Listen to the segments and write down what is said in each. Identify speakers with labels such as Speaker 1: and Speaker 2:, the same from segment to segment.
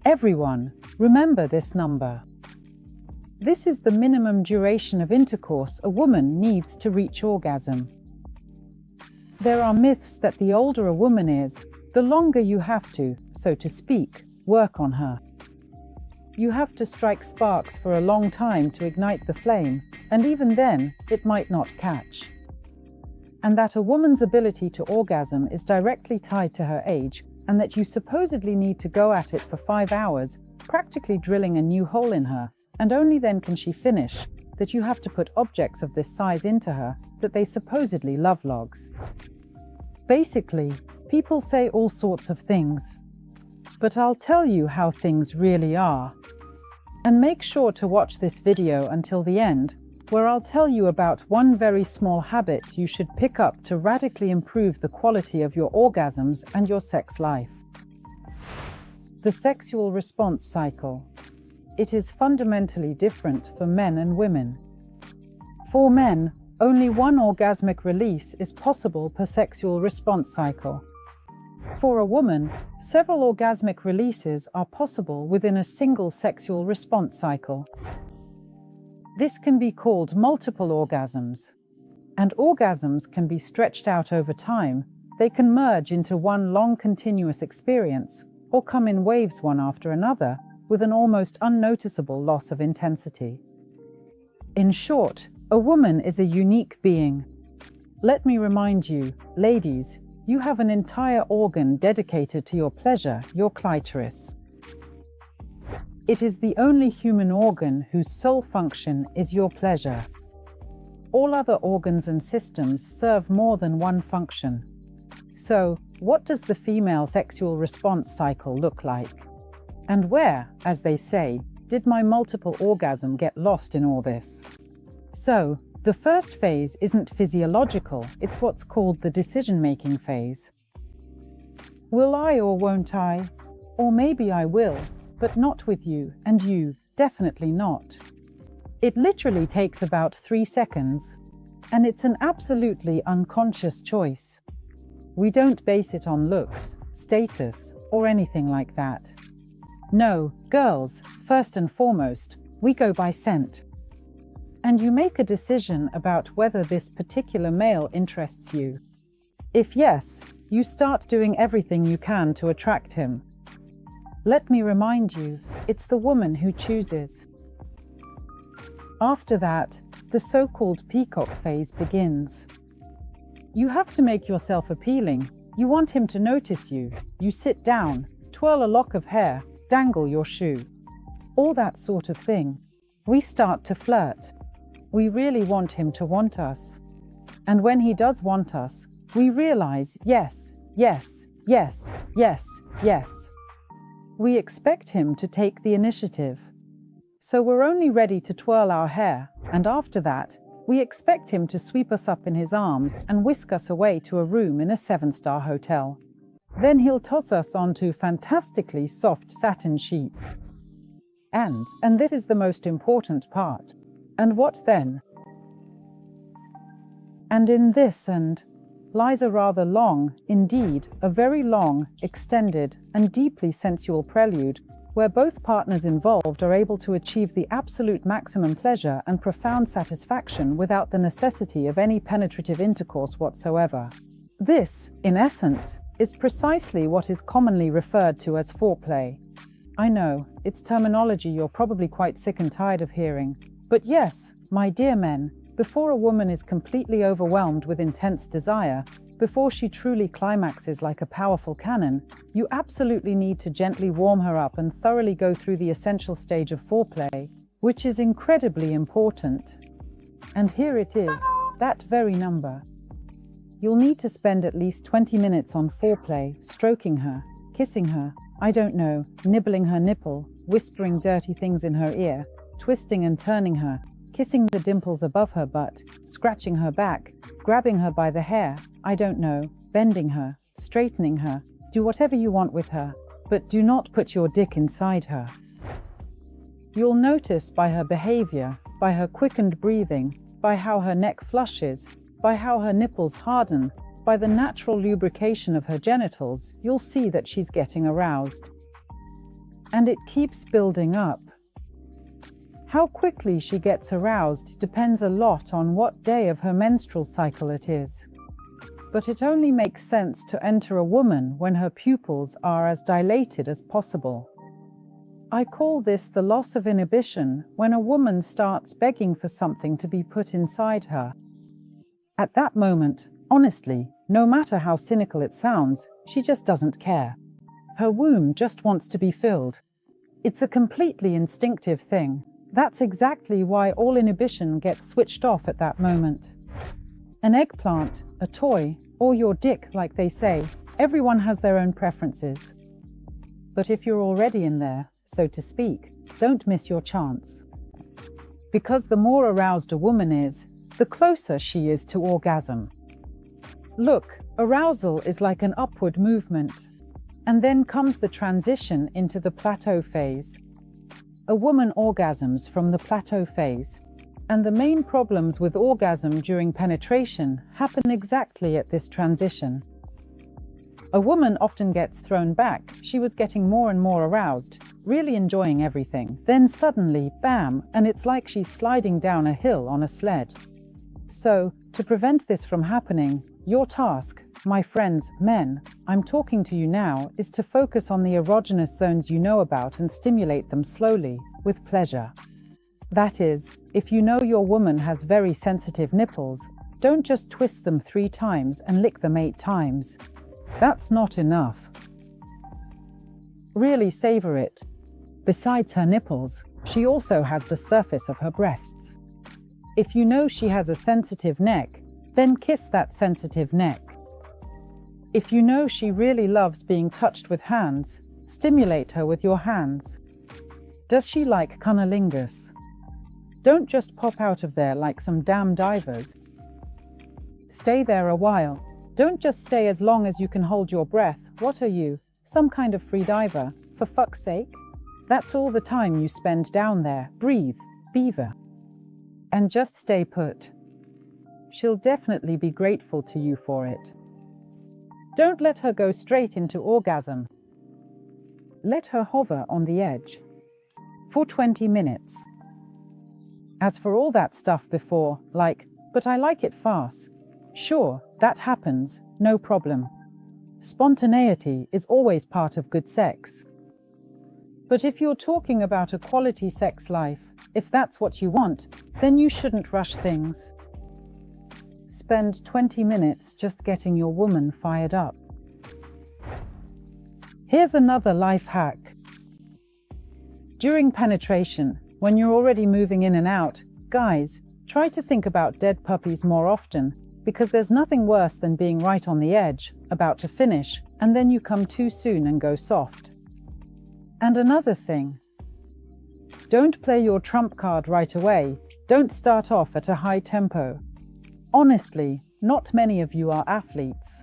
Speaker 1: Everyone, remember this number. This is the minimum duration of intercourse a woman needs to reach orgasm. There are myths that the older a woman is, the longer you have to, so to speak, work on her. You have to strike sparks for a long time to ignite the flame, and even then, it might not catch. And that a woman's ability to orgasm is directly tied to her age, and that you supposedly need to go at it for 5 hours, practically drilling a new hole in her, and only then can she finish, that you have to put objects of this size into her, that they supposedly love logs. Basically, people say all sorts of things. But I'll tell you how things really are. And make sure to watch this video until the end, where I'll tell you about one very small habit you should pick up to radically improve the quality of your orgasms and your sex life. The sexual response cycle. It is fundamentally different for men and women. For men, only one orgasmic release is possible per sexual response cycle. For a woman, several orgasmic releases are possible within a single sexual response cycle. This can be called multiple orgasms. And orgasms can be stretched out over time. They can merge into one long continuous experience, or come in waves one after another, with an almost unnoticeable loss of intensity. In short, a woman is a unique being. Let me remind you, ladies, you have an entire organ dedicated to your pleasure, your clitoris. It is the only human organ whose sole function is your pleasure. All other organs and systems serve more than one function. So, what does the female sexual response cycle look like? And where, as they say, did my multiple orgasm get lost in all this? So, the first phase isn't physiological, it's what's called the decision-making phase. Will I or won't I? Or maybe I will, but not with you, and you, definitely not. It literally takes about 3 seconds, and it's an absolutely unconscious choice. We don't base it on looks, status, or anything like that. No, girls, first and foremost, we go by scent. And you make a decision about whether this particular male interests you. If yes, you start doing everything you can to attract him. Let me remind you, it's the woman who chooses. After that, the so-called peacock phase begins. You have to make yourself appealing. You want him to notice you. You sit down, twirl a lock of hair, dangle your shoe. All that sort of thing. We start to flirt. We really want him to want us. And when he does want us, we realize, yes, yes, yes, yes, yes. We expect him to take the initiative. So we're only ready to twirl our hair, and after that, we expect him to sweep us up in his arms and whisk us away to a room in a 7-star hotel. Then he'll toss us onto fantastically soft satin sheets. And this is the most important part. And what then? And in this lies a rather long, indeed, a very long, extended, and deeply sensual prelude, where both partners involved are able to achieve the absolute maximum pleasure and profound satisfaction without the necessity of any penetrative intercourse whatsoever. This, in essence, is precisely what is commonly referred to as foreplay. I know, it's terminology you're probably quite sick and tired of hearing, but yes, my dear men, before a woman is completely overwhelmed with intense desire, before she truly climaxes like a powerful cannon, you absolutely need to gently warm her up and thoroughly go through the essential stage of foreplay, which is incredibly important. And here it is, that very number. You'll need to spend at least 20 minutes on foreplay, stroking her, kissing her, I don't know, nibbling her nipple, whispering dirty things in her ear, twisting and turning her, kissing the dimples above her butt, scratching her back, grabbing her by the hair, I don't know, bending her, straightening her, do whatever you want with her, but do not put your dick inside her. You'll notice by her behavior, by her quickened breathing, by how her neck flushes, by how her nipples harden, by the natural lubrication of her genitals, you'll see that she's getting aroused. and it keeps building up. How quickly she gets aroused depends a lot on what day of her menstrual cycle it is. But it only makes sense to enter a woman when her pupils are as dilated as possible. I call this the loss of inhibition, when a woman starts begging for something to be put inside her. At that moment, honestly, no matter how cynical it sounds, she just doesn't care. Her womb just wants to be filled. It's a completely instinctive thing. That's exactly why all inhibition gets switched off at that moment. An eggplant, a toy, or your dick, like they say, everyone has their own preferences. But if you're already in there, so to speak, don't miss your chance. Because the more aroused a woman is, the closer she is to orgasm. Look, arousal is like an upward movement, and then comes the transition into the plateau phase. A woman orgasms from the plateau phase, and the main problems with orgasm during penetration happen exactly at this transition. A woman often gets thrown back. She was getting more and more aroused, really enjoying everything. Then suddenly, bam, and it's like she's sliding down a hill on a sled. So, to prevent this from happening, your task, my friends, men, I'm talking to you now, is to focus on the erogenous zones you know about and stimulate them slowly, with pleasure. That is, if you know your woman has very sensitive nipples, don't just twist them 3 times and lick them 8 times. That's not enough. Really savor it. Besides her nipples, she also has the surface of her breasts. If you know she has a sensitive neck, then kiss that sensitive neck. If you know she really loves being touched with hands, stimulate her with your hands. Does she like cunnilingus? Don't just pop out of there like some damn divers. Stay there a while. Don't just stay as long as you can hold your breath. What are you, some kind of free diver? For fuck's sake? That's all the time you spend down there. Breathe, beaver. And just stay put. She'll definitely be grateful to you for it. Don't let her go straight into orgasm. Let her hover on the edge for 20 minutes. As for all that stuff before, like, but I like it fast. Sure, that happens, no problem. Spontaneity is always part of good sex. But if you're talking about a quality sex life, if that's what you want, then you shouldn't rush things. Spend 20 minutes just getting your woman fired up. Here's another life hack. During penetration, when you're already moving in and out, guys, try to think about dead puppies more often, because there's nothing worse than being right on the edge, about to finish, and then you come too soon and go soft. And another thing. Don't play your trump card right away. Don't start off at a high tempo. Honestly, not many of you are athletes.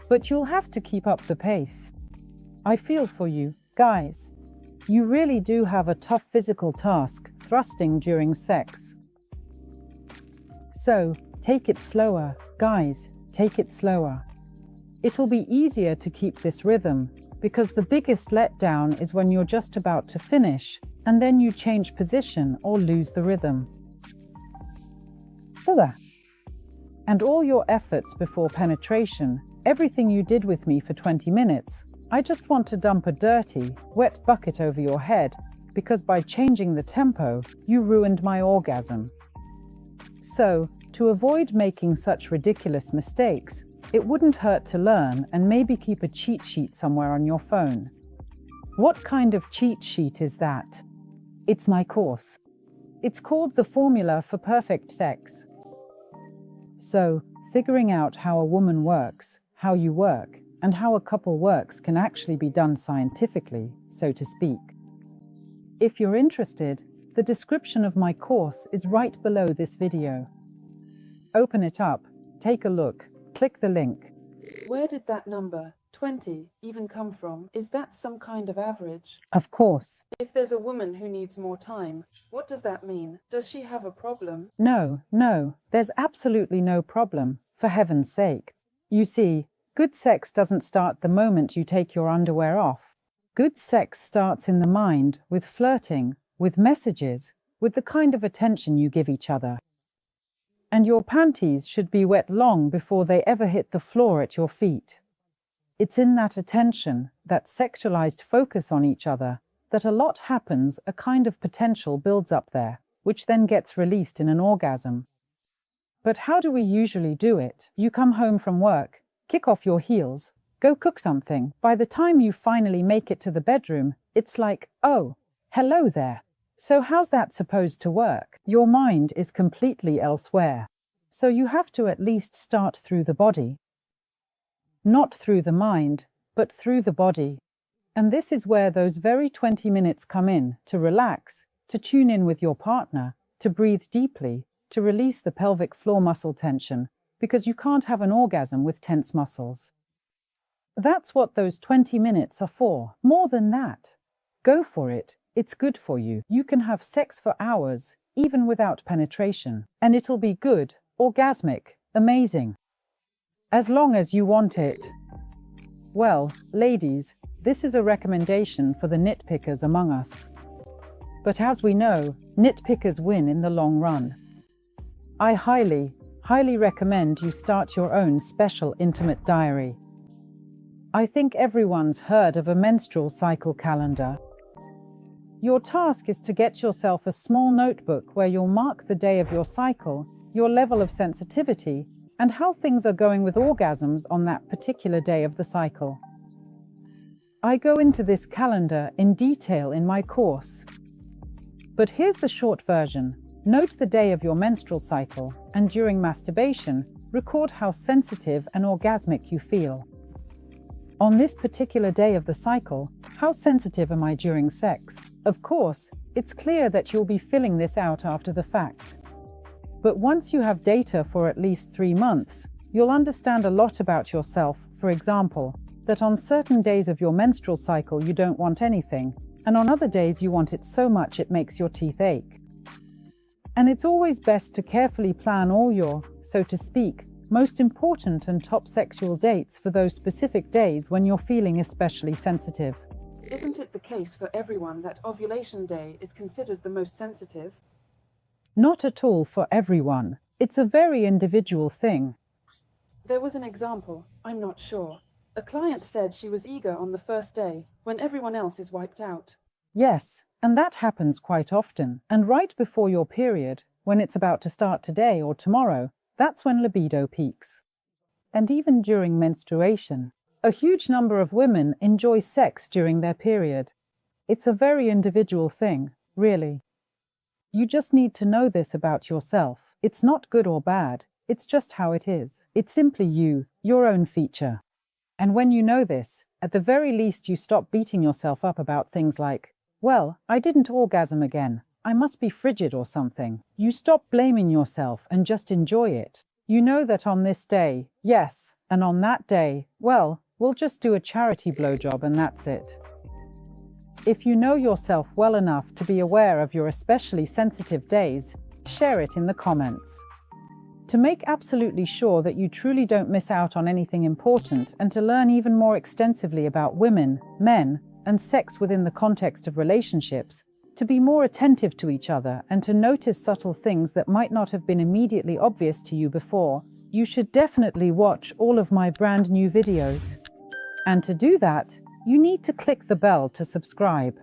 Speaker 1: But you'll have to keep up the pace. I feel for you, guys. You really do have a tough physical task, thrusting during sex. So, take it slower, guys, take it slower. It'll be easier to keep this rhythm, because the biggest letdown is when you're just about to finish, and then you change position or lose the rhythm. And all your efforts before penetration, everything you did with me for 20 minutes, I just want to dump a dirty, wet bucket over your head, because by changing the tempo, you ruined my orgasm. So, to avoid making such ridiculous mistakes, it wouldn't hurt to learn and maybe keep a cheat sheet somewhere on your phone. What kind of cheat sheet is that? It's my course. It's called The Formula for Perfect Sex. So, figuring out how a woman works, how you work, and how a couple works can actually be done scientifically, so to speak. If you're interested, the description of my course is right below this video. Open it up, take a look, click the link.
Speaker 2: Where did that number, 20, even come from? Is that some kind of average?
Speaker 1: Of course.
Speaker 2: If there's a woman who needs more time, what does that mean? Does she have a problem?
Speaker 1: No, there's absolutely no problem, for heaven's sake. You see, good sex doesn't start the moment you take your underwear off. Good sex starts in the mind, with flirting, with messages, with the kind of attention you give each other. And your panties should be wet long before they ever hit the floor at your feet. It's in that attention, that sexualized focus on each other, that a lot happens, a kind of potential builds up there, which then gets released in an orgasm. But how do we usually do it? You come home from work, kick off your heels, go cook something. By the time you finally make it to the bedroom, it's like, oh, hello there. So how's that supposed to work? Your mind is completely elsewhere. So you have to at least start through the body. Not through the mind, but through the body. And this is where those very 20 minutes come in, to relax, to tune in with your partner, to breathe deeply, to release the pelvic floor muscle tension, because you can't have an orgasm with tense muscles. That's what those 20 minutes are for. More than that. Go for it. It's good for you. You can have sex for hours, even without penetration. And it'll be good, orgasmic, amazing. As long as you want it. Well, ladies, this is a recommendation for the nitpickers among us. But as we know, nitpickers win in the long run. I highly recommend you start your own special intimate diary. I think everyone's heard of a menstrual cycle calendar. Your task is to get yourself a small notebook where you'll mark the day of your cycle, your level of sensitivity, and how things are going with orgasms on that particular day of the cycle. I go into this calendar in detail in my course. But here's the short version. Note the day of your menstrual cycle, and during masturbation, record how sensitive and orgasmic you feel. On this particular day of the cycle, how sensitive am I during sex? Of course, it's clear that you'll be filling this out after the fact. But once you have data for at least 3 months, you'll understand a lot about yourself. For example, that on certain days of your menstrual cycle you don't want anything, and on other days you want it so much it makes your teeth ache. And it's always best to carefully plan all your, so to speak, most important and top sexual dates for those specific days when you're feeling especially sensitive.
Speaker 2: Isn't it the case for everyone that ovulation day is considered the most sensitive?
Speaker 1: Not at all for everyone. It's a very individual thing.
Speaker 2: There was an example, I'm not sure. A client said she was eager on the first day, when everyone else is wiped out.
Speaker 1: Yes, and that happens quite often. And right before your period, when it's about to start today or tomorrow, that's when libido peaks. And even during menstruation, a huge number of women enjoy sex during their period. It's a very individual thing, really. You just need to know this about yourself. It's not good or bad, it's just how it is. It's simply you, your own feature. And when you know this, at the very least you stop beating yourself up about things like, well, I didn't orgasm again. I must be frigid or something. You stop blaming yourself and just enjoy it. You know that on this day, yes, and on that day, well, we'll just do a charity blowjob and that's it. If you know yourself well enough to be aware of your especially sensitive days, share it in the comments. To make absolutely sure that you truly don't miss out on anything important and to learn even more extensively about women, men, and sex within the context of relationships, to be more attentive to each other and to notice subtle things that might not have been immediately obvious to you before, you should definitely watch all of my brand new videos. And to do that, you need to click the bell to subscribe.